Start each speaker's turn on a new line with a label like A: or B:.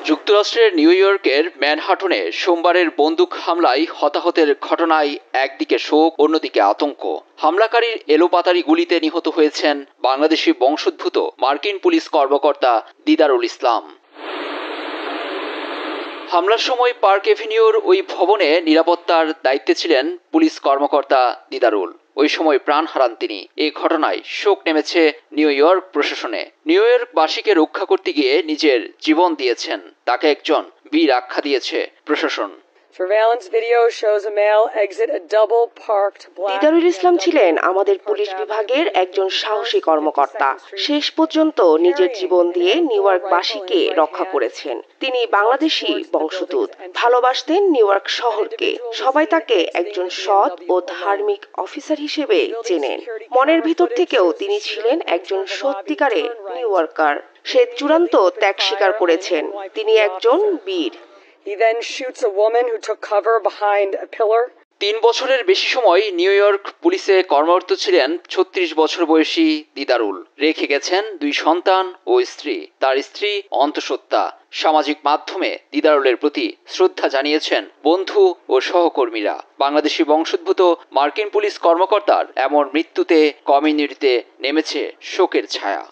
A: যুক্তরাষ্ট্রের নিউ ইয়র্কের ম্যানহাটনে সোমবারের বন্দুক হামলায় হতাহতের ঘটনায় একদিকে শোক, অন্যদিকে আতঙ্ক। হামলাকারীর এলোপাতাড়ি গুলিতে নিহত হয়েছেন বাংলাদেশি বংশোদ্ভূত মার্কিন পুলিশ কর্মকর্তা দিদারুল ইসলাম। হামলার সময় পার্ক এভিনিউর ওই ভবনে নিরাপত্তার দায়িত্বে ছিলেন পুলিশ কর্মকর্তা দিদারুল। ওই সময় প্রাণ হারান তিনি। এ ঘটনায় শোক নেমেছে নিউ ইয়র্ক প্রশাসনে। নিউ ইয়র্কবাসীকে রক্ষা করতে গিয়ে নিজের জীবন দিয়েছেন, তাকে একজন বীর আখ্যা দিয়েছে প্রশাসন।
B: দিদারুল ইসলাম ছিলেন আমাদের পুলিশ বিভাগের একজন সাহসী কর্মকর্তা। শেষ পর্যন্ত নিজের জীবন দিয়ে নিউ ইয়র্কবাসীকে রক্ষা করেছেন। তিনি বাংলাদেশি বংশোদ্ভূত, ভালোবাসতেন নিউ ইয়র্ক শহরকে। সবাই তাকে একজন সৎ ও ধার্মিক অফিসার হিসেবে চেনেন। মনের ভিতর থেকেও তিনি ছিলেন একজন সত্যিকারের নিউ ইয়র্কার। সে চূড়ান্ত ত্যাগ স্বীকার করেছেন। তিনি একজন বীর।
C: He then shoots a woman who took cover behind a pillar.
A: 3 বছরের বেশি সময় নিউ ইয়র্ক পুলিশে কর্মরত ছিলেন 36 বছর বয়সী দিদারুল। রেখে গেছেন 2 সন্তান ও স্ত্রী। তার স্ত্রী অন্তঃসত্ত্বা। সামাজিক মাধ্যমে দিদারুলের প্রতি শ্রদ্ধা জানিয়েছেন বন্ধু ও সহকর্মীরা। বাংলাদেশি বংশোদ্ভূত মার্কিন পুলিশ কর্মকর্তার এমন মৃত্যুতে কমিউনিটিতে নেমেছে শোকের ছায়া।